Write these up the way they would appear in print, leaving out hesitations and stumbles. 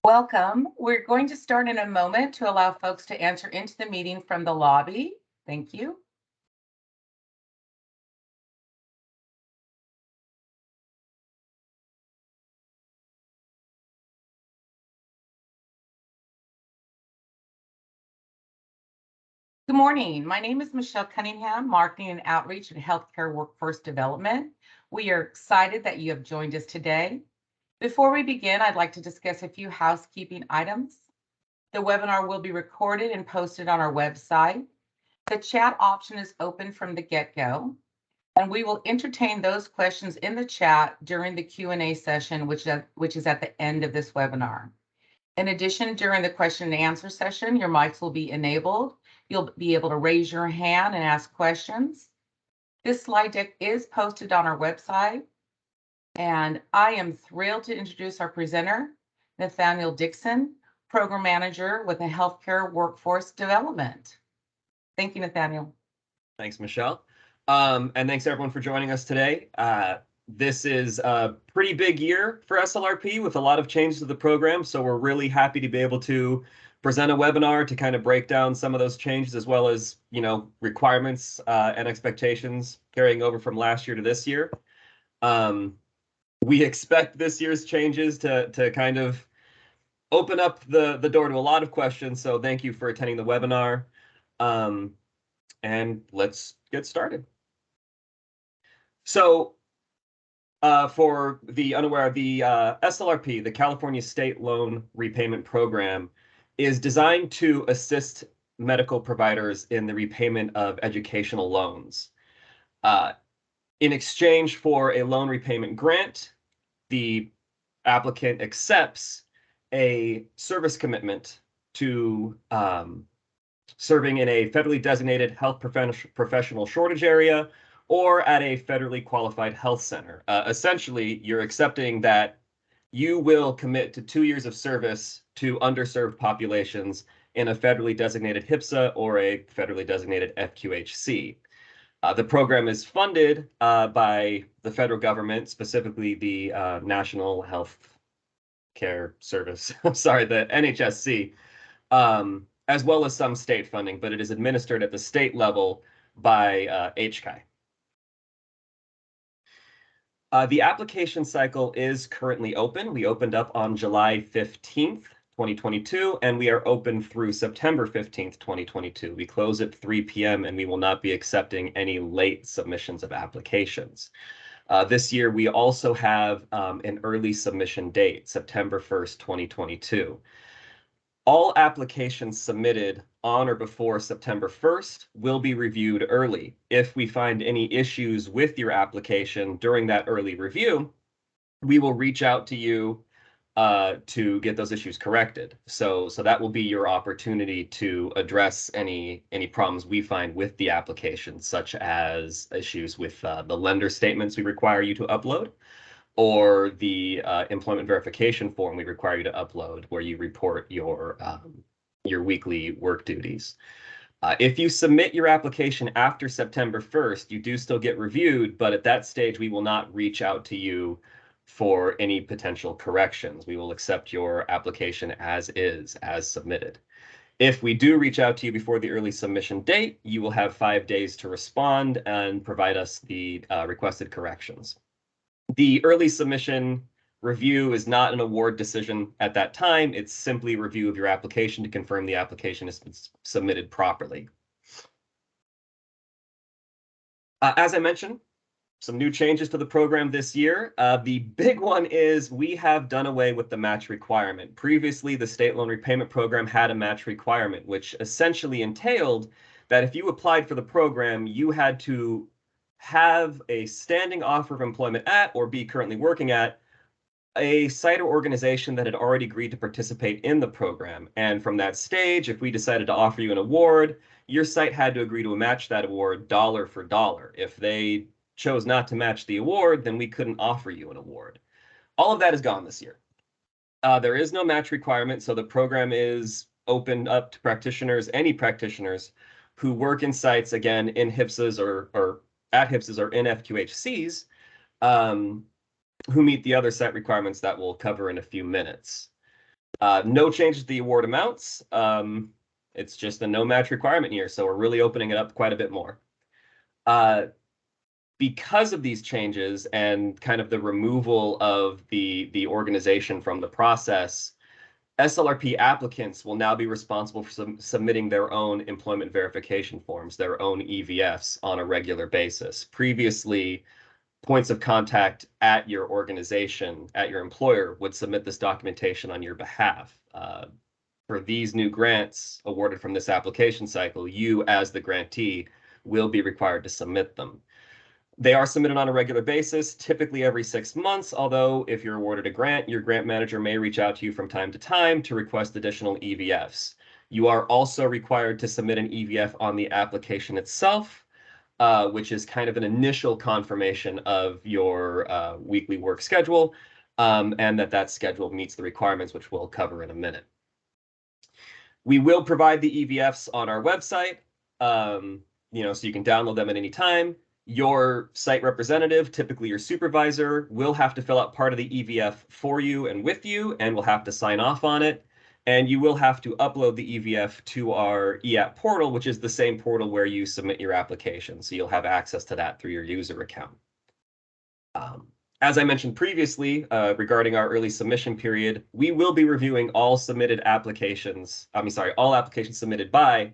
Welcome. We're going to start in a moment to allow folks to enter into the meeting from the lobby. Thank you. Good morning. My name is Michelle Cunningham, Marketing and Outreach and Healthcare Workforce Development. We are excited that you have joined us today. Before we begin, I'd like to discuss a few housekeeping items. The webinar will be recorded and posted on our website. The chat option is open from the get-go, and we will entertain those questions in the chat during the Q&A session, which is at the end of this webinar. In addition, during the question and answer session, your mics will be enabled. You'll be able to raise your hand and ask questions. This slide deck is posted on our website, and I am thrilled to introduce our presenter, Nathaniel Dixon, Program Manager with the Healthcare Workforce Development. Thank you, Nathaniel. Thanks, Michelle. And thanks everyone for joining us today. This is a pretty big year for SLRP with a lot of changes to the program, so we're really happy to be able to present a webinar to kind of break down some of those changes, as well as, requirements and expectations carrying over from last year to this year. We expect this year's changes to kind of open up the door to a lot of questions, so thank you for attending the webinar. And let's get started. So for the unaware, the SLRP, the California State Loan Repayment Program, is designed to assist medical providers in the repayment of educational loans. In exchange for a loan repayment grant, the applicant accepts a service commitment to serving in a federally designated health professional shortage area or at a federally qualified health center. Essentially, you're accepting that you will commit to 2 years of service to underserved populations in a federally designated HPSA or a federally designated FQHC. The program is funded by the federal government, specifically the National Health Care Service, the NHSC, as well as some state funding, but it is administered at the state level by HCI. The application cycle is currently open. We opened up on July 15th, 2022, and we are open through September 15th, 2022. We close at 3 p.m. and we will not be accepting any late submissions of applications. This year, we also have an early submission date, September 1st, 2022. All applications submitted on or before September 1st will be reviewed early. If we find any issues with your application during that early review, we will reach out to you to get those issues corrected. So that will be your opportunity to address any problems we find with the application, such as issues with the lender statements we require you to upload, or the employment verification form we require you to upload, where you report your weekly work duties. If you submit your application after September 1st, you do still get reviewed, but at that stage, we will not reach out to you for any potential corrections. We will accept your application as is, as submitted. If we do reach out to you before the early submission date, you will have 5 days to respond and provide us the requested corrections. The early submission review is not an award decision at that time. It's simply a review of your application to confirm the application has been submitted properly. As I mentioned, some new changes to the program this year. The big one is we have done away with the match requirement. Previously, the State Loan Repayment Program had a match requirement, which essentially entailed that if you applied for the program, you had to have a standing offer of employment at, or be currently working at, a site or organization that had already agreed to participate in the program. And from that stage, if we decided to offer you an award, your site had to agree to match that award dollar for dollar. If they chose not to match the award, then we couldn't offer you an award. All of that is gone this year. There is no match requirement, so the program is opened up to practitioners, any practitioners who work in sites, again, in HPSAs or at HPSAs or in FQHCs, who meet the other site requirements that we'll cover in a few minutes. No changes to the award amounts. It's just a no match requirement year, so we're really opening it up quite a bit more. Because of these changes and kind of the removal of the organization from the process, SLRP applicants will now be responsible for submitting their own employment verification forms, their own EVFs on a regular basis. Previously, points of contact at your organization, at your employer, would submit this documentation on your behalf. For these new grants awarded from this application cycle, you as the grantee will be required to submit them. They are submitted on a regular basis, typically every 6 months, although if you're awarded a grant, your grant manager may reach out to you from time to time to request additional EVFs. You are also required to submit an EVF on the application itself, which is kind of an initial confirmation of your weekly work schedule, and that schedule meets the requirements, which we'll cover in a minute. We will provide the EVFs on our website, so you can download them at any time. Your site representative, typically your supervisor, will have to fill out part of the EVF for you and with you, and will have to sign off on it. And you will have to upload the EVF to our EAP portal, which is the same portal where you submit your application. So you'll have access to that through your user account. As I mentioned previously, regarding our early submission period, we will be reviewing all applications submitted by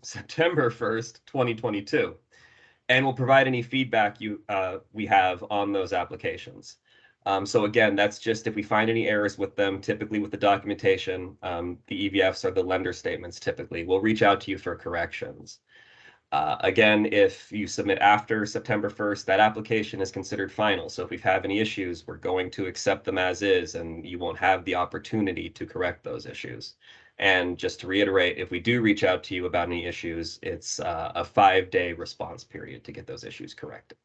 September 1st, 2022. And we'll provide any feedback we have on those applications. So again, that's just if we find any errors with them, typically with the documentation, the EVFs are the lender statements typically. We'll reach out to you for corrections. Again, if you submit after September 1st, that application is considered final. So if we have any issues, we're going to accept them as is, and you won't have the opportunity to correct those issues. And just to reiterate, if we do reach out to you about any issues, it's a 5-day response period to get those issues corrected.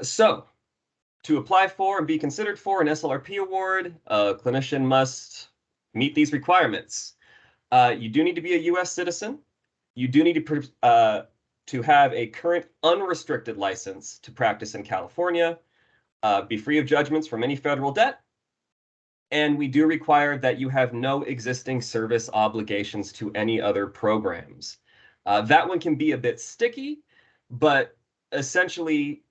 So to apply for and be considered for an SLRP award, a clinician must meet these requirements. You do need to be a U.S. citizen. You do need to have a current unrestricted license to practice in California, be free of judgments from any federal debt. And we do require that you have no existing service obligations to any other programs. That one can be a bit sticky, but essentially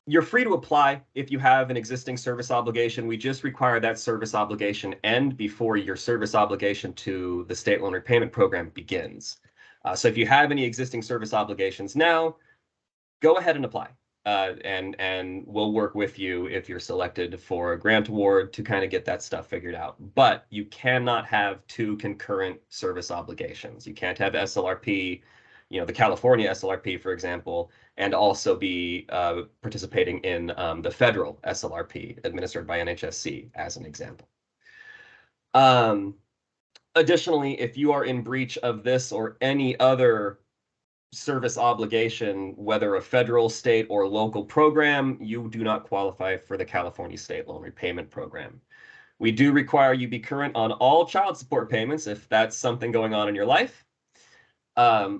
you're free to apply if you have an existing service obligation. We just require that service obligation end before your service obligation to the state loan repayment program begins. So if you have any existing service obligations now, go ahead and apply. And we'll work with you if you're selected for a grant award to kind of get that stuff figured out. But you cannot have 2 concurrent service obligations. You can't have SLRP, the California SLRP, for example, and also be participating in the federal SLRP administered by NHSC, as an example. Additionally, if you are in breach of this or any other service obligation, whether a federal, state, or local program, you do not qualify for the California State Loan Repayment Program. We do require you be current on all child support payments if that's something going on in your life. I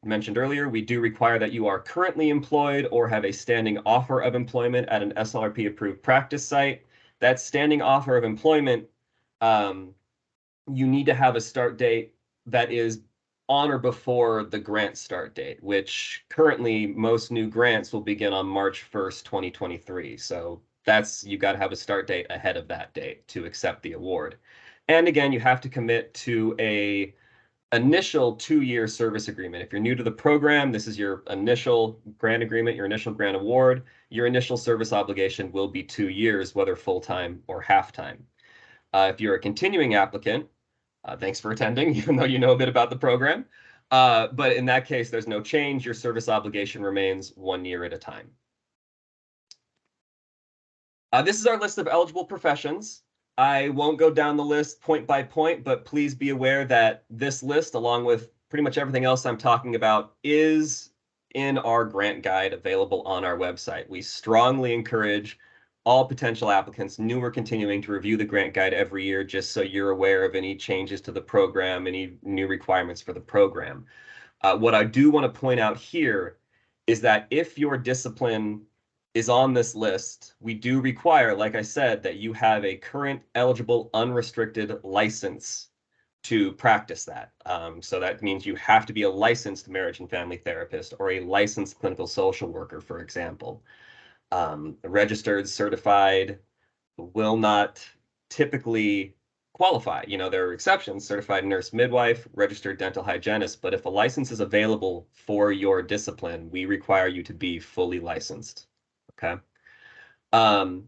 mentioned earlier, we do require that you are currently employed or have a standing offer of employment at an SLRP approved practice site. That standing offer of employment, you need to have a start date that is on or before the grant start date, which currently most new grants will begin on March 1st, 2023. So you got to have a start date ahead of that date to accept the award. And again, you have to commit to a initial 2-year service agreement. If you're new to the program, this is your initial grant agreement, your initial grant award. Your initial service obligation will be 2 years, whether full-time or half-time. If you're a continuing applicant, thanks for attending, even though you know a bit about the program. But in that case, there's no change. Your service obligation remains 1 year at a time. This is our list of eligible professions. I won't go down the list point by point, but please be aware that this list, along with pretty much everything else I'm talking about, is in our grant guide available on our website. We strongly encourage all potential applicants, new or continuing, to review the grant guide every year, just so you're aware of any changes to the program, any new requirements for the program. What I do want to point out here is that if your discipline is on this list, we do require, like I said, that you have a current eligible unrestricted license to practice that. So that means you have to be a licensed marriage and family therapist or a licensed clinical social worker, for example. Registered, certified will not typically qualify. You know, there are exceptions, certified nurse midwife, registered dental hygienist, but if a license is available for your discipline, we require you to be fully licensed. Okay.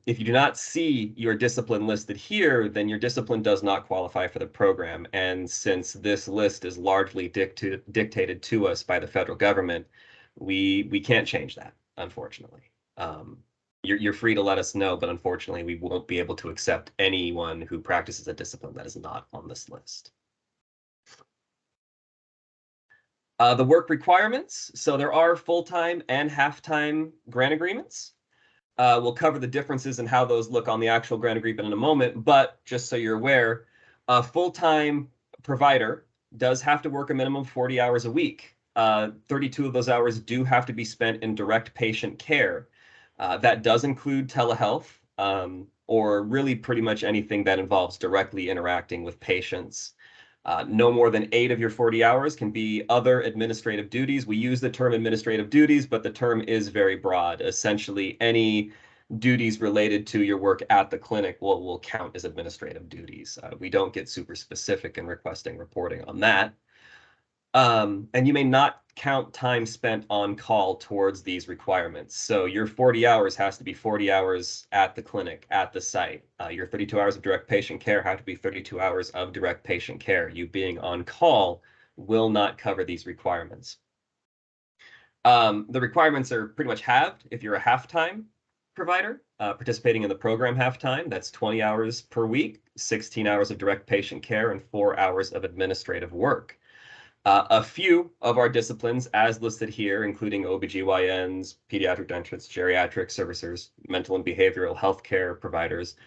If you do not see your discipline listed here, then your discipline does not qualify for the program. And since this list is largely dictated to us by the federal government, we can't change that, unfortunately. You're free to let us know, but unfortunately, we won't be able to accept anyone who practices a discipline that is not on this list. The work requirements. So there are full-time and half-time grant agreements. We'll cover the differences and how those look on the actual grant agreement in a moment, but just so you're aware, a full-time provider does have to work a minimum of 40 hours a week. 32 of those hours do have to be spent in direct patient care. That does include telehealth, or really pretty much anything that involves directly interacting with patients. No more than 8 of your 40 hours can be other administrative duties. We use the term administrative duties, but the term is very broad. Essentially, any duties related to your work at the clinic will count as administrative duties. We don't get super specific in requesting reporting on that. And you may not count time spent on call towards these requirements. So your 40 hours has to be 40 hours at the clinic, at the site. Your 32 hours of direct patient care have to be 32 hours of direct patient care. You being on call will not cover these requirements. The requirements are pretty much halved if you're a half-time provider participating in the program half-time. That's 20 hours per week, 16 hours of direct patient care, and 4 hours of administrative work. A few of our disciplines, as listed here, including OBGYNs, pediatric dentists, geriatric servicers, mental and behavioral health care providers,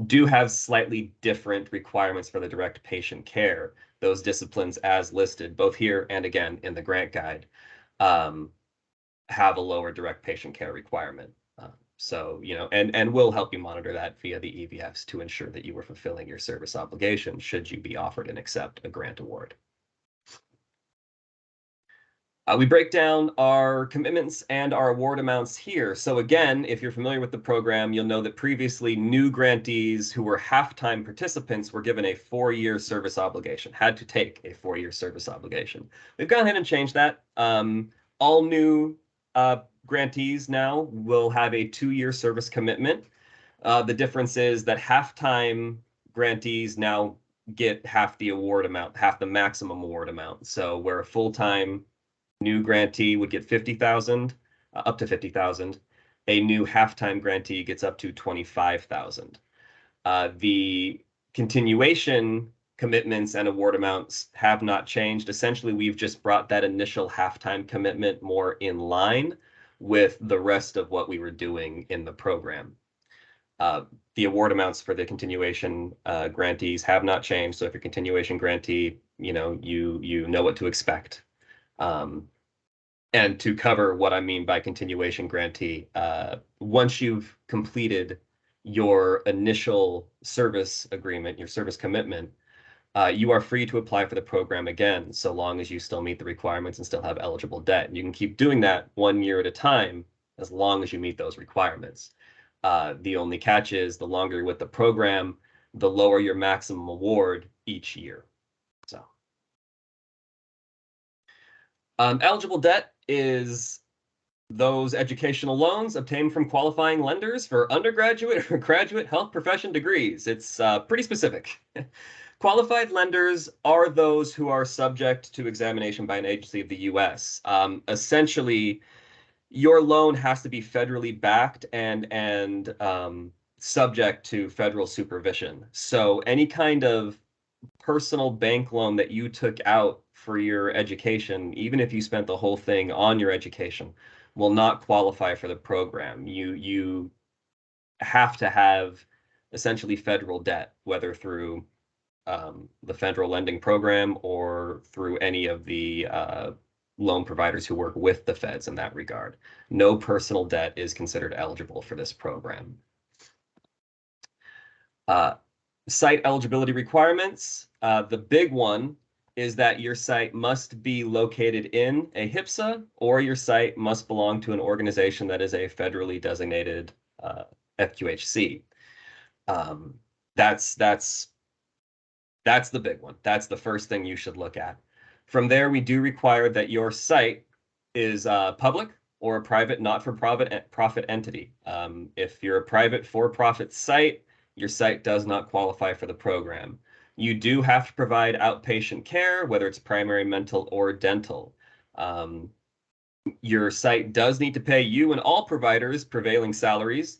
do have slightly different requirements for the direct patient care. Those disciplines, as listed, both here and again in the grant guide, have a lower direct patient care requirement. So, you know, and we'll help you monitor that via the EVFs to ensure that you are fulfilling your service obligation should you be offered and accept a grant award. We break down our commitments and our award amounts here. So again, if you're familiar with the program, you'll know that previously new grantees who were half-time participants were given a 4-year service obligation, had to take a 4-year service obligation. We've gone ahead and changed that. All new grantees now will have a 2-year service commitment. The difference is that half-time grantees now get half the award amount, half the maximum award amount. So where a full-time new grantee would get 50,000, up to 50,000. A new half-time grantee gets up to 25,000. The continuation commitments and award amounts have not changed. Essentially, we've just brought that initial half-time commitment more in line with the rest of what we were doing in the program. The award amounts for the continuation grantees have not changed. So if you're a continuation grantee, you know what to expect. And to cover what I mean by continuation grantee, once you've completed your initial service agreement, your service commitment, you are free to apply for the program again, so long as you still meet the requirements and still have eligible debt. And you can keep doing that 1 year at a time, as long as you meet those requirements. The only catch is the longer you're with the program, the lower your maximum award each year. So. Eligible debt is those educational loans obtained from qualifying lenders for undergraduate or graduate health profession degrees. It's pretty specific. Qualified lenders are those who are subject to examination by an agency of the U.S. Essentially, your loan has to be federally backed and subject to federal supervision. So any kind of personal bank loan that you took out for your education, even if you spent the whole thing on your education, will not qualify for the program. You have to have essentially federal debt, whether through the federal lending program or through any of the loan providers who work with the feds in that regard. No personal debt is considered eligible for this program. Site eligibility requirements. The big one is that your site must be located in a HPSA, or your site must belong to an organization that is a federally designated FQHC. That's the big one. That's the first thing you should look at. From there, we do require that your site is public or a private not-for-profit entity. If you're a private for-profit site, your site does not qualify for the program. You do have to provide outpatient care, whether it's primary, mental, or dental. Your site does need to pay you and all providers prevailing salaries,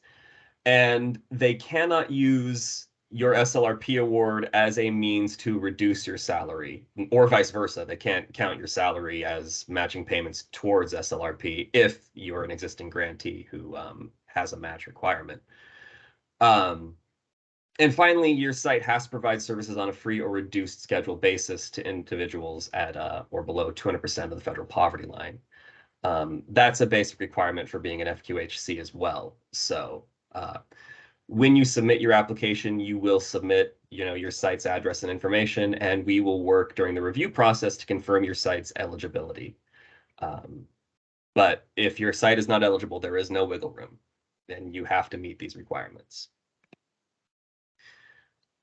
and they cannot use your SLRP award as a means to reduce your salary, or vice versa. They can't count your salary as matching payments towards SLRP if you're an existing grantee who has a match requirement. And finally, your site has to provide services on a free or reduced schedule basis to individuals at or below 200% of the federal poverty line. That's a basic requirement for being an FQHC as well. So when you submit your application, you will submit, your site's address and information, and we will work during the review process to confirm your site's eligibility. But if your site is not eligible, there is no wiggle room, and you have to meet these requirements.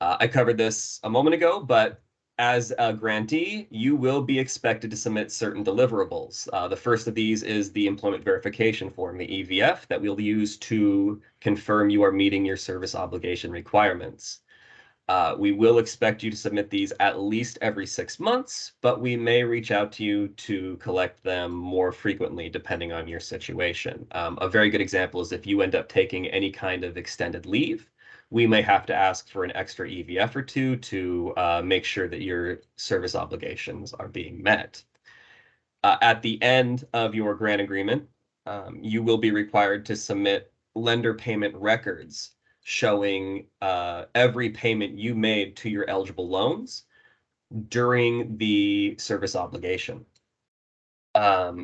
I covered this a moment ago, but as a grantee, you will be expected to submit certain deliverables. The first of these is the employment verification form, the EVF, that we'll use to confirm you are meeting your service obligation requirements. We will expect you to submit these at least every 6 months, but we may reach out to you to collect them more frequently depending on your situation. A very good example is if you end up taking any kind of extended leave, we may have to ask for an extra EVF or two to make sure that your service obligations are being met. At the end of your grant agreement, you will be required to submit lender payment records showing every payment you made to your eligible loans during the service obligation.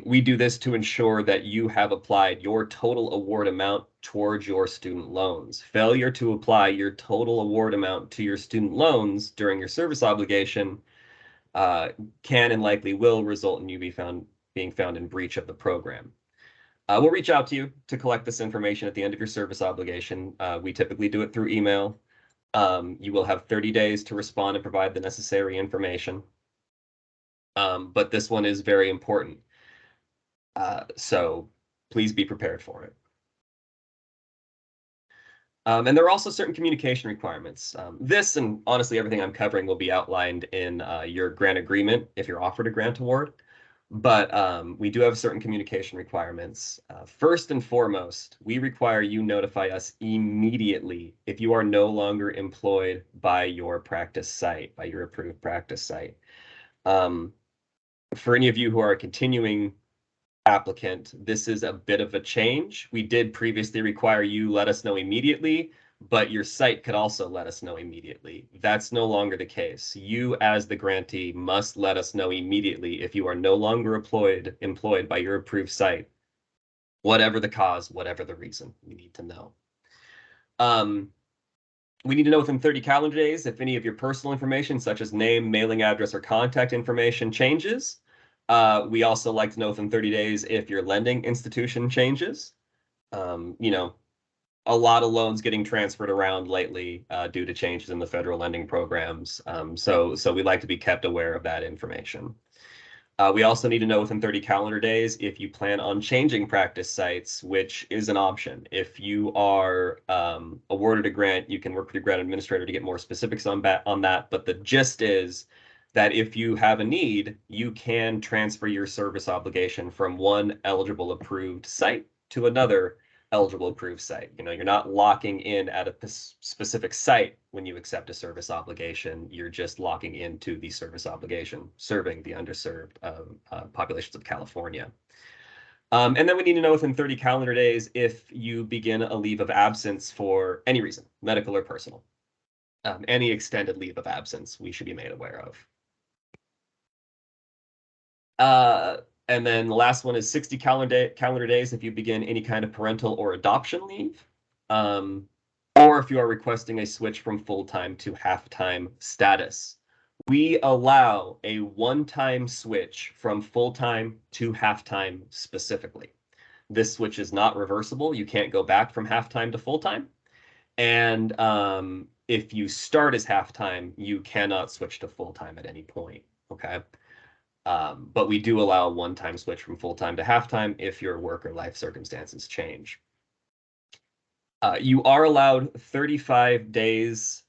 We do this to ensure that you have applied your total award amount towards your student loans. Failure to apply your total award amount to your student loans during your service obligation can and likely will result in you being found in breach of the program. We'll reach out to you to collect this information at the end of your service obligation. We typically do it through email. You will have 30 days to respond and provide the necessary information. But this one is very important. So please be prepared for it. And there are also certain communication requirements. This and honestly everything I'm covering will be outlined in your grant agreement if you're offered a grant award. But we do have certain communication requirements. First and foremost, we require you notify us immediately if you are no longer employed by your practice site, by your approved practice site. For any of you who are a continuing applicant, this is a bit of a change. We did previously require you let us know immediately, but your site could also let us know immediately. That's no longer the case. You, as the grantee, must let us know immediately if you are no longer employed by your approved site, whatever the cause, whatever the reason. We need to know. We need to know within 30 calendar days if any of your personal information, such as name, mailing address, or contact information changes. We also like to know within 30 days if your lending institution changes. A lot of loans getting transferred around lately due to changes in the federal lending programs. So we like to be kept aware of that information. We also need to know within 30 calendar days if you plan on changing practice sites, which is an option. If you are awarded a grant, you can work with your grant administrator to get more specifics on that. But the gist is that if you have a need, you can transfer your service obligation from one eligible approved site to another eligible approved site. You're not locking in at a specific site when you accept a service obligation. You're just locking into the service obligation, serving the underserved populations of California. And then we need to know within 30 calendar days if you begin a leave of absence for any reason, medical or personal. Any extended leave of absence we should be made aware of. And then the last one is 60 calendar days if you begin any kind of parental or adoption leave, or if you are requesting a switch from full-time to half-time status. We allow a one-time switch from full-time to half-time specifically. This switch is not reversible. You can't go back from half-time to full-time. And if you start as half-time, you cannot switch to full-time at any point, okay? But we do allow a one-time switch from full-time to half-time if your work or life circumstances change. You are allowed 35 days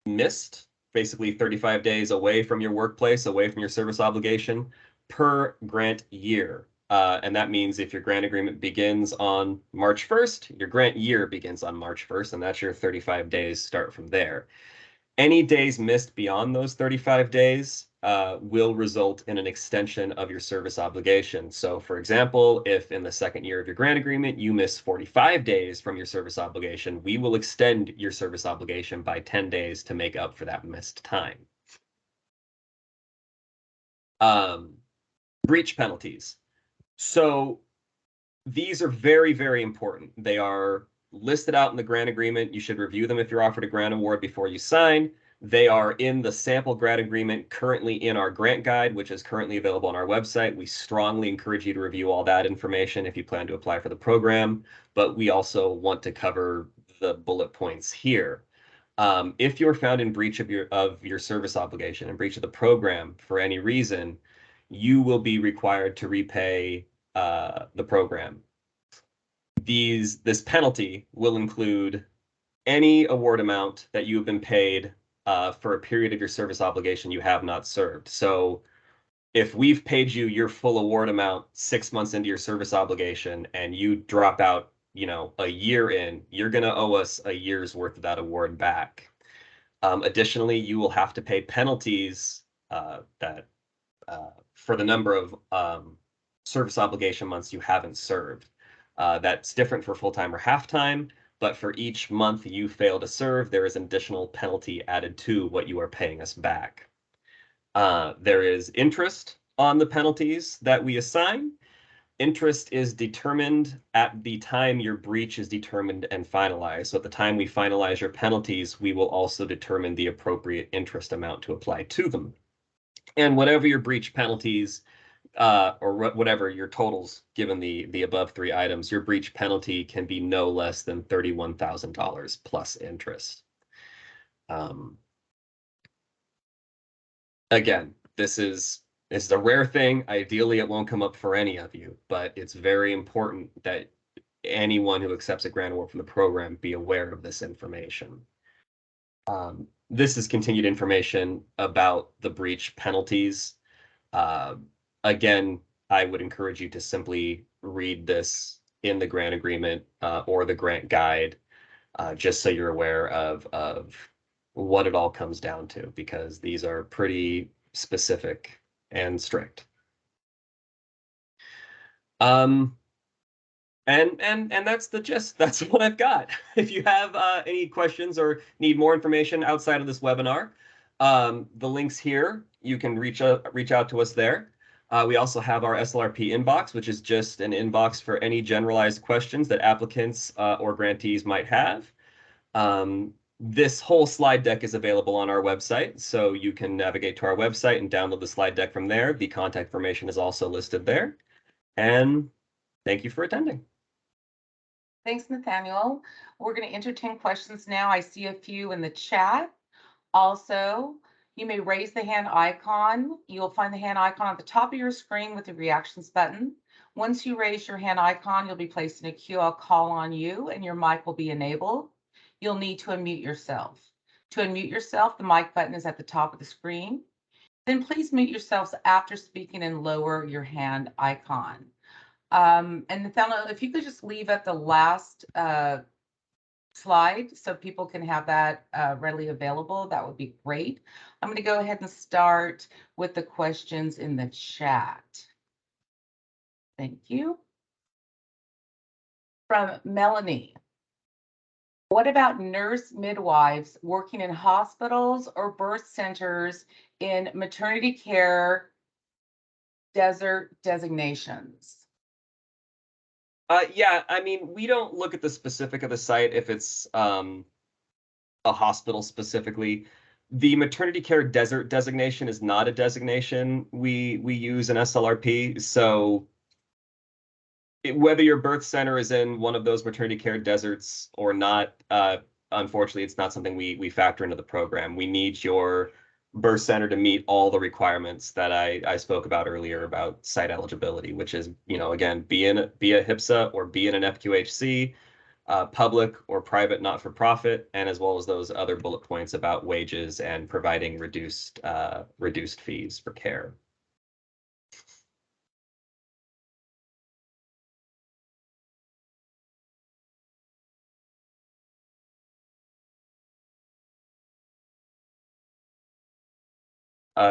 missed, basically 35 days away from your workplace, away from your service obligation per grant year. And that means if your grant agreement begins on March 1st, your grant year begins on March 1st, and that's your 35 days start from there. Any days missed beyond those 35 days will result in an extension of your service obligation. So for example, if in the second year of your grant agreement, you miss 45 days from your service obligation, we will extend your service obligation by 10 days to make up for that missed time. Breach penalties. So these are very, very important. They are listed out in the grant agreement. You should review them if you're offered a grant award before you sign. They are in the sample grant agreement currently in our grant guide, which is currently available on our website. We strongly encourage you to review all that information if you plan to apply for the program, but we also want to cover the bullet points here. If you're found in breach of your service obligation, in breach of the program for any reason, you will be required to repay the program. This penalty will include any award amount that you have been paid for a period of your service obligation you have not served. So if we've paid you your full award amount 6 months into your service obligation and you drop out, a year in, you're going to owe us a year's worth of that award back. Additionally, you will have to pay penalties for the number of service obligation months you haven't served. That's different for full-time or half-time, but for each month you fail to serve, there is an additional penalty added to what you are paying us back. There is interest on the penalties that we assign. Interest is determined at the time your breach is determined and finalized. So at the time we finalize your penalties, we will also determine the appropriate interest amount to apply to them. And whatever your breach penalties or whatever your totals, given the above three items, your breach penalty can be no less than $31,000 plus interest. Again, this is a rare thing. Ideally, it won't come up for any of you, but it's very important that anyone who accepts a grant award from the program be aware of this information. This is continued information about the breach penalties. Again, I would encourage you to simply read this in the grant agreement or the grant guide, just so you're aware of what it all comes down to, because these are pretty specific and strict. And that's the gist. That's what I've got. If you have any questions or need more information outside of this webinar, the links here, you can reach out to us there. We also have our SLRP inbox, which is just an inbox for any generalized questions that applicants or grantees might have. This whole slide deck is available on our website, so you can navigate to our website and download the slide deck from there. The contact information is also listed there. And thank you for attending. Thanks, Nathaniel. We're going to entertain questions now. I see a few in the chat. Also, you may raise the hand icon. You'll find the hand icon at the top of your screen with the reactions button. Once you raise your hand icon, you'll be placed in a queue. I'll call on you and your mic will be enabled. You'll need to unmute yourself. To unmute yourself, the mic button is at the top of the screen. Then please mute yourselves after speaking and lower your hand icon. And Nathaniel, if you could just leave at the last slide so people can have that readily available, that would be great. I'm going to go ahead and start with the questions in the chat. Thank you. From Melanie. What about nurse midwives working in hospitals or birth centers in maternity care desert designations? Yeah, I mean, we don't look at the specific of the site if it's a hospital specifically. The maternity care desert designation is not a designation we use in SLRP. So whether your birth center is in one of those maternity care deserts or not, unfortunately, it's not something we factor into the program. We need your birth center to meet all the requirements that I spoke about earlier about site eligibility, which is, again, be a HPSA or be in an FQHC, public or private not-for-profit, and as well as those other bullet points about wages and providing reduced fees for care.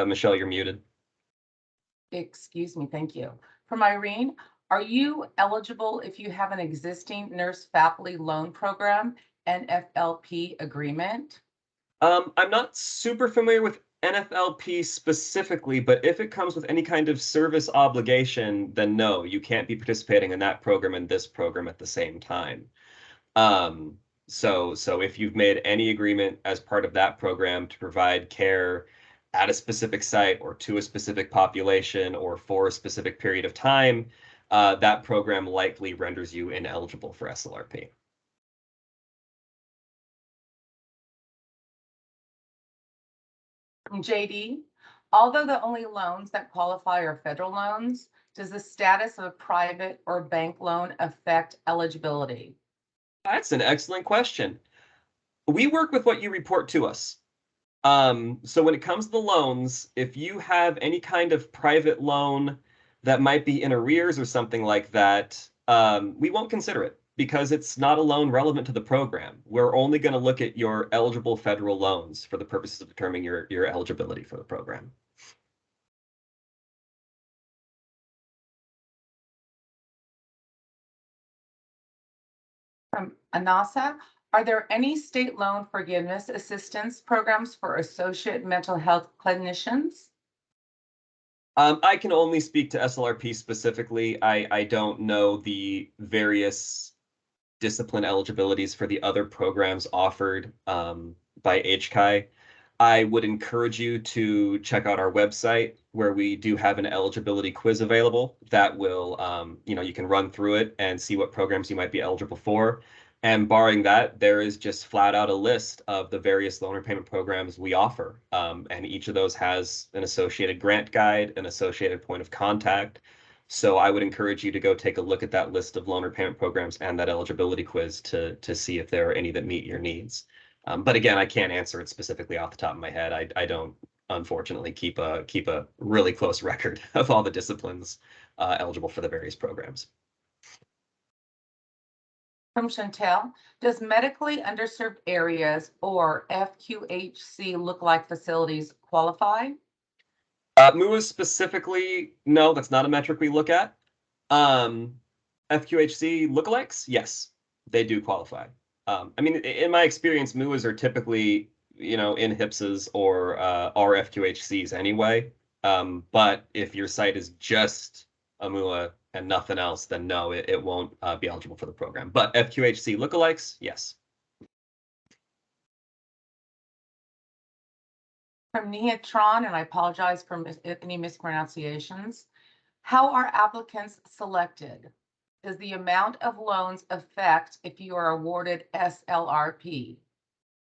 Michelle, you're muted. Excuse me, thank you. From Irene, are you eligible if you have an existing nurse faculty loan program and FLP agreement? I'm not super familiar with NFLP specifically, but if it comes with any kind of service obligation, then no, you can't be participating in that program and this program at the same time. So if you've made any agreement as part of that program to provide care at a specific site or to a specific population or for a specific period of time, that program likely renders you ineligible for SLRP. From JD, although the only loans that qualify are federal loans, does the status of a private or bank loan affect eligibility? That's an excellent question. We work with what you report to us. So when it comes to the loans, if you have any kind of private loan that might be in arrears or something like that, we won't consider it because it's not a loan relevant to the program. We're only going to look at your eligible federal loans for the purposes of determining your eligibility for the program. From Anasa, are there any state loan forgiveness assistance programs for associate mental health clinicians? I can only speak to SLRP specifically. I don't know the various discipline eligibilities for the other programs offered by HCI. I would encourage you to check out our website where we do have an eligibility quiz available that will, you can run through it and see what programs you might be eligible for. And barring that, there is just flat out a list of the various loan repayment programs we offer. And each of those has an associated grant guide, an associated point of contact. So I would encourage you to go take a look at that list of loan repayment programs and that eligibility quiz to see if there are any that meet your needs. But again, I can't answer it specifically off the top of my head. I don't, unfortunately, keep a really close record of all the disciplines eligible for the various programs. From Chantel, does medically underserved areas or FQHC lookalike facilities qualify? MUAs specifically, no, that's not a metric we look at. FQHC lookalikes, yes, they do qualify. I mean, in my experience, MUAs are typically, in HPSAs or are FQHCs anyway. But if your site is just a MUA and nothing else, then no, it won't be eligible for the program. But FQHC lookalikes, yes. From Neatron, and I apologize for any mispronunciations. How are applicants selected? Does the amount of loans affect if you are awarded SLRP?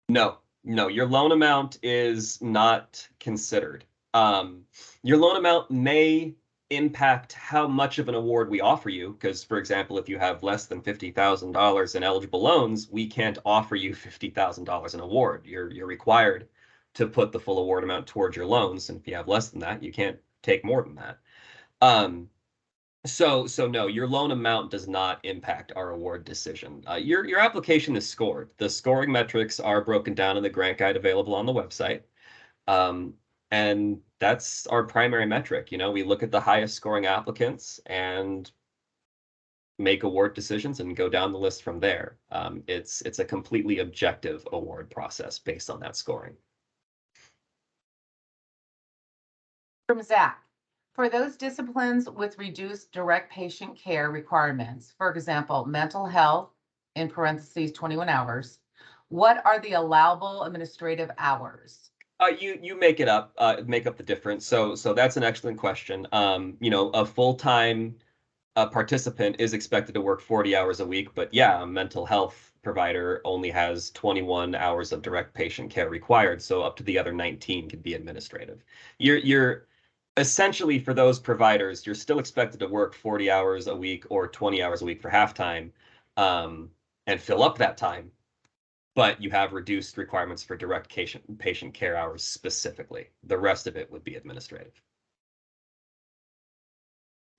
No, your loan amount is not considered. Your loan amount may impact how much of an award we offer you, because, for example, if you have less than $50,000 in eligible loans, we can't offer you $50,000 in award. You're required to put the full award amount towards your loans, and if you have less than that, you can't take more than that. So no, your loan amount does not impact our award decision. Your application is scored. The scoring metrics are broken down in the grant guide available on the website. And that's our primary metric. We look at the highest scoring applicants and make award decisions and go down the list from there. It's a completely objective award process based on that scoring. From Zach, For those disciplines with reduced direct patient care requirements, for example, mental health, in parentheses, 21 hours, what are the allowable administrative hours? You make up the difference. So that's an excellent question. A full-time participant is expected to work 40 hours a week, but yeah, a mental health provider only has 21 hours of direct patient care required, so up to the other 19 can be administrative. You're essentially, for those providers, you're still expected to work 40 hours a week or 20 hours a week for halftime, and fill up that time, but you have reduced requirements for direct patient care hours specifically. The rest of it would be administrative.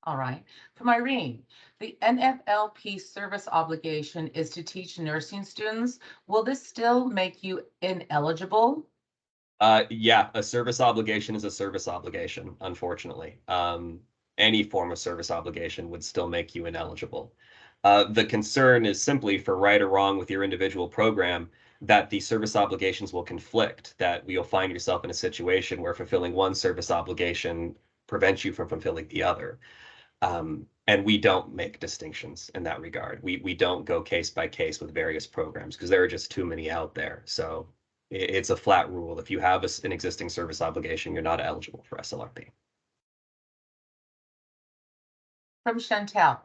All right. From Irene, the NFLP service obligation is to teach nursing students. Will this still make you ineligible? Yeah, a service obligation is a service obligation, unfortunately. Any form of service obligation would still make you ineligible. The concern is simply, for right or wrong with your individual program, that the service obligations will conflict, that you'll find yourself in a situation where fulfilling one service obligation prevents you from fulfilling the other. And we don't make distinctions in that regard. We don't go case by case with various programs because there are just too many out there. So it's a flat rule. If you have an existing service obligation, you're not eligible for SLRP. From Chantel,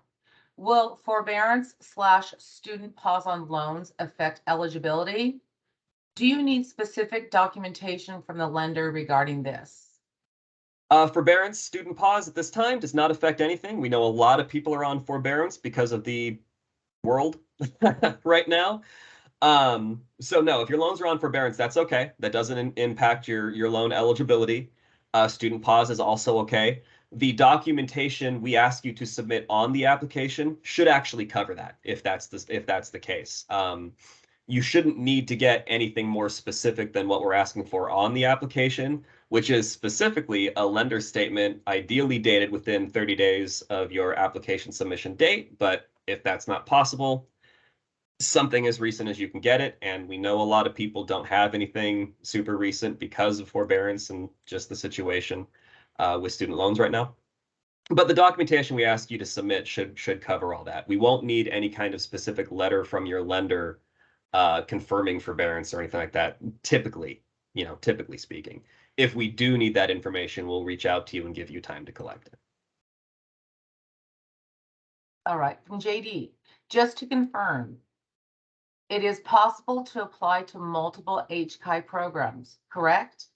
will forbearance/student pause on loans affect eligibility? Do you need specific documentation from the lender regarding this? Forbearance student pause at this time does not affect anything. We know a lot of people are on forbearance because of the world right now. So no, if your loans are on forbearance, that's okay. That doesn't impact your loan eligibility. Student pause is also okay. The documentation we ask you to submit on the application should actually cover that, if that's the case. You shouldn't need to get anything more specific than what we're asking for on the application, which is specifically a lender statement, ideally dated within 30 days of your application submission date. But if that's not possible, something as recent as you can get it. And we know a lot of people don't have anything super recent because of forbearance and just the situation with student loans right now. But the documentation we ask you to submit should cover all that. We won't need any kind of specific letter from your lender confirming forbearance or anything like that. Typically speaking, if we do need that information, we'll reach out to you and give you time to collect it. All right, from JD, just to confirm, it is possible to apply to multiple HCI programs, correct?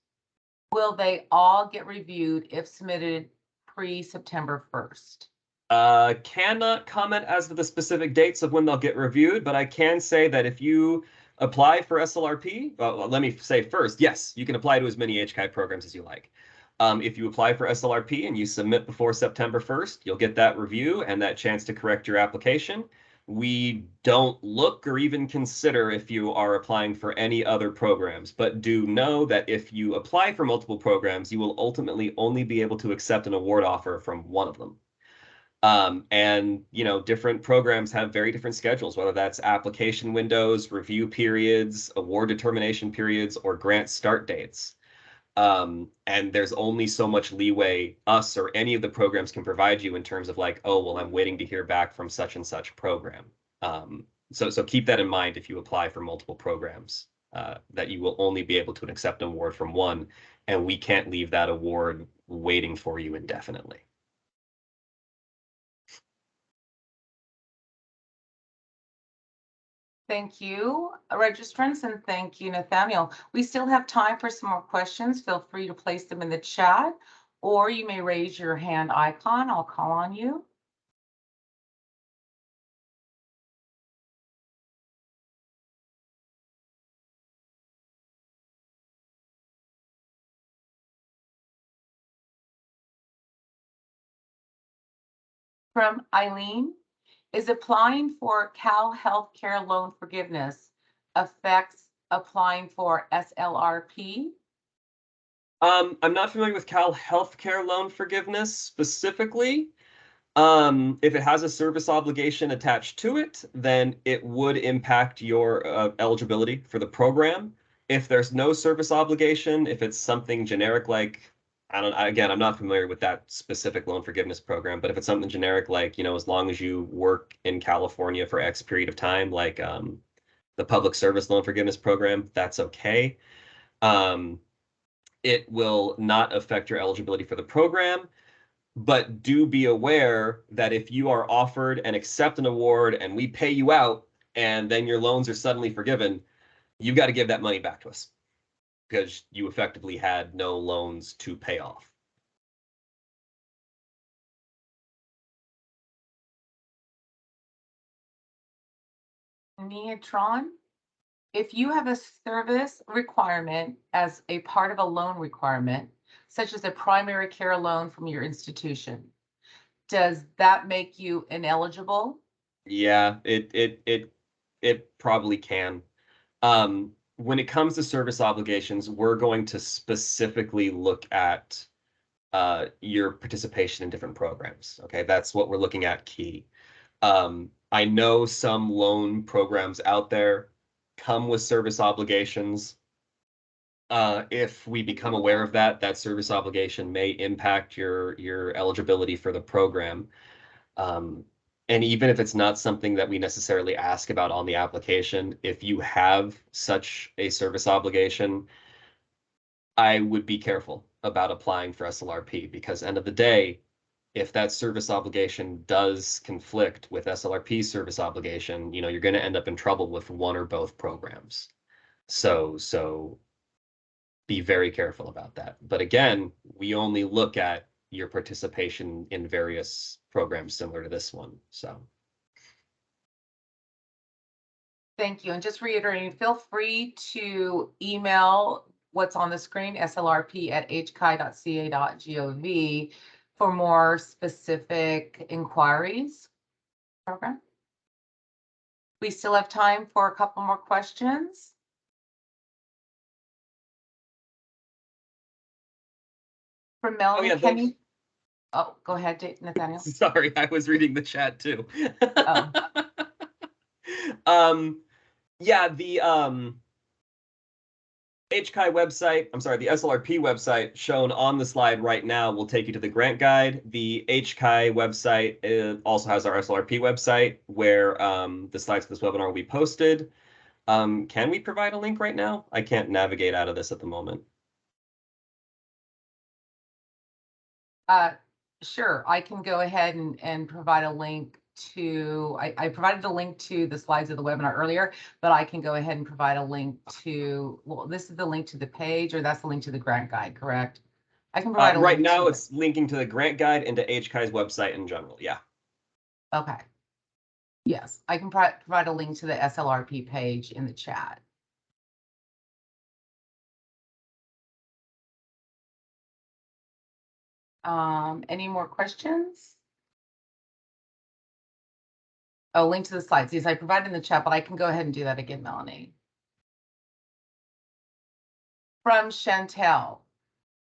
Will they all get reviewed if submitted pre-September 1st? Cannot comment as to the specific dates of when they'll get reviewed, but I can say that if you apply for SLRP, well, let me say first, yes, you can apply to as many HCI programs as you like. If you apply for SLRP and you submit before September 1st, you'll get that review and that chance to correct your application. We don't look or even consider if you are applying for any other programs, but do know that if you apply for multiple programs, you will ultimately only be able to accept an award offer from one of them. And different programs have very different schedules, whether that's application windows, review periods, award determination periods, or grant start dates. And there's only so much leeway us or any of the programs can provide you in terms of like, oh, well, I'm waiting to hear back from such and such program. So keep that in mind if you apply for multiple programs, that you will only be able to accept an award from one, and we can't leave that award waiting for you indefinitely. Thank you, registrants, and thank you, Nathaniel. We still have time for some more questions. Feel free to place them in the chat, or you may raise your hand icon. I'll call on you. From Eileen, is applying for Cal Healthcare loan forgiveness affects applying for SLRP? I'm not familiar with Cal Healthcare loan forgiveness specifically. If it has a service obligation attached to it, then it would impact your eligibility for the program. If there's no service obligation, if it's something generic like again, I'm not familiar with that specific loan forgiveness program, but if it's something generic, like, as long as you work in California for X period of time, like the public service loan forgiveness program, that's okay. It will not affect your eligibility for the program, but do be aware that if you are offered and accept an award and we pay you out and then your loans are suddenly forgiven, you've got to give that money back to us because you effectively had no loans to pay off. Neatron, if you have a service requirement as a part of a loan requirement, such as a primary care loan from your institution, does that make you ineligible? Yeah, it probably can. When it comes to service obligations, we're going to specifically look at your participation in different programs. Okay, that's what we're looking at key. I know some loan programs out there come with service obligations. If we become aware of that, that service obligation may impact your eligibility for the program. And even if it's not something that we necessarily ask about on the application, if you have such a service obligation, I would be careful about applying for SLRP because end of the day, if that service obligation does conflict with SLRP service obligation, you're going to end up in trouble with one or both programs. So be very careful about that. But again, we only look at your participation in various programs similar to this one. So Thank you. And just reiterating, feel free to email what's on the screen, slrp@hchi.ca.gov for more specific inquiries. Program. We still have time for a couple more questions. From Melanie, yeah, can you? Oh, go ahead, Nathaniel. sorry, I was reading the chat too. Oh. Yeah, the HCHI website, I'm sorry, the SLRP website shown on the slide right now will take you to the grant guide. The HCHI website also has our SLRP website where the slides for this webinar will be posted. Can we provide a link right now? I can't navigate out of this at the moment. Sure, I can go ahead and provide a link to, I provided a link to the slides of the webinar earlier, but I can go ahead and provide a link to, well, this is the link to the page, or that's the link to the grant guide, correct? I can provide a right link now to it's linking to the grant guide and to HCHI's website in general. Yeah. Okay. Yes, I can provide a link to the SLRP page in the chat. Any more questions? Oh, link to the slides. Yes, I provided in the chat, but I can go ahead and do that again, Melanie. From Chantel.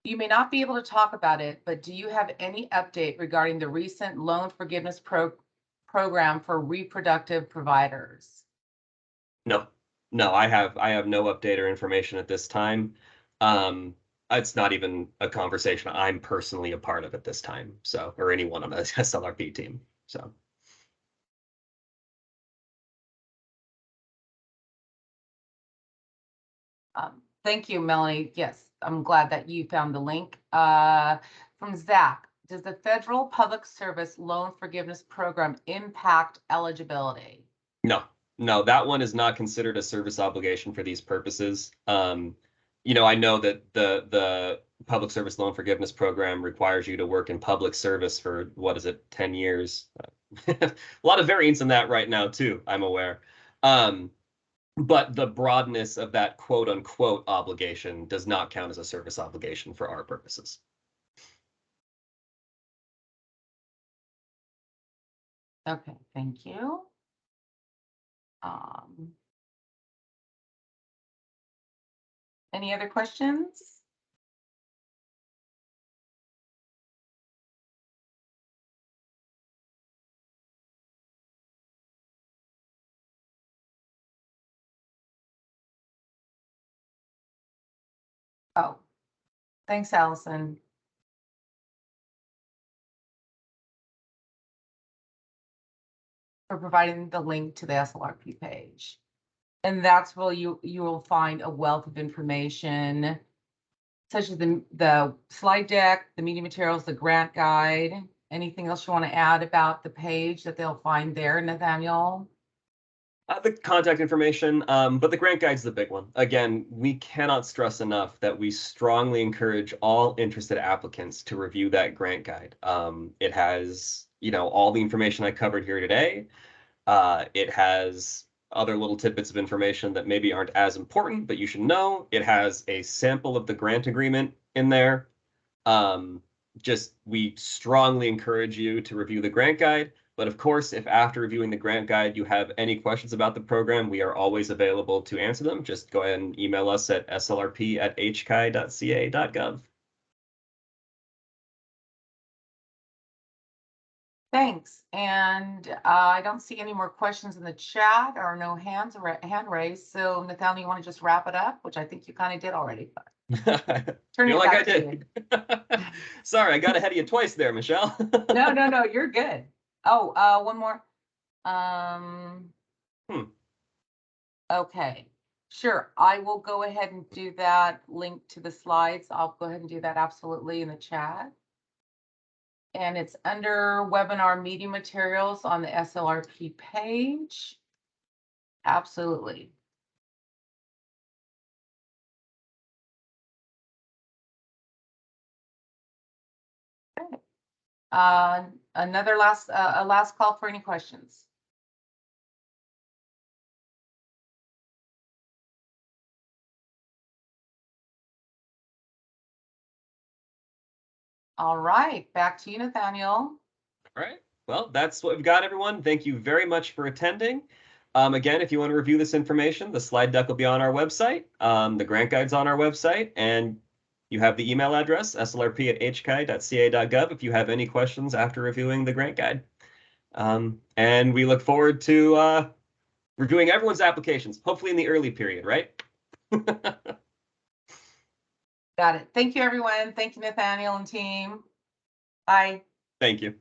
You may not be able to talk about it, but do you have any update regarding the recent loan forgiveness program for reproductive providers? No, I have no update or information at this time. It's not even a conversation I'm personally a part of at this time. So, or anyone on the SLRP team. So. Thank you, Melanie. Yes, I'm glad that you found the link. From Zach, does the federal public service loan forgiveness program impact eligibility? No, that one is not considered a service obligation for these purposes. I know that the public service loan forgiveness program requires you to work in public service for, what is it, 10 years? A lot of variance in that right now too, I'm aware. But the broadness of that quote unquote obligation does not count as a service obligation for our purposes. Okay, thank you. Any other questions? Oh, thanks, Allison. for providing the link to the SLRP page. And that's where you will find a wealth of information, such as the slide deck, the meeting materials, the grant guide. Anything else you want to add about the page that they'll find there, Nathaniel? The contact information, but the grant guide's the big one. Again, we cannot stress enough that we strongly encourage all interested applicants to review that grant guide. It has, all the information I covered here today. It has other little tidbits of information that maybe aren't as important, but you should know. It has a sample of the grant agreement in there. We strongly encourage you to review the grant guide. But of course, if after reviewing the grant guide, you have any questions about the program, we are always available to answer them. Just go ahead and email us at slrp@hchi.ca.gov. Thanks. And I don't see any more questions in the chat or no hand raised. So Nathaniel, you want to just wrap it up, which I think you kind of did already. Turn it Feel like back I did. to you. Sorry, I got ahead of you twice there, Michelle. No, you're good. Oh, one more. Okay, sure. I will go ahead and do that link to the slides. I'll go ahead and do that absolutely in the chat. And it's under webinar meeting materials on the SLRP page. Absolutely. Okay. Another last call for any questions. All right, back to you, Nathaniel. All right. Well, that's what we've got, everyone. Thank you very much for attending. Again, if you want to review this information, the slide deck will be on our website. The grant guide's on our website, and you have the email address, slrp@hchi.ca.gov, if you have any questions after reviewing the grant guide. And we look forward to reviewing everyone's applications, hopefully in the early period, right? Got it. Thank you, everyone. Thank you, Nathaniel and team. Bye. Thank you.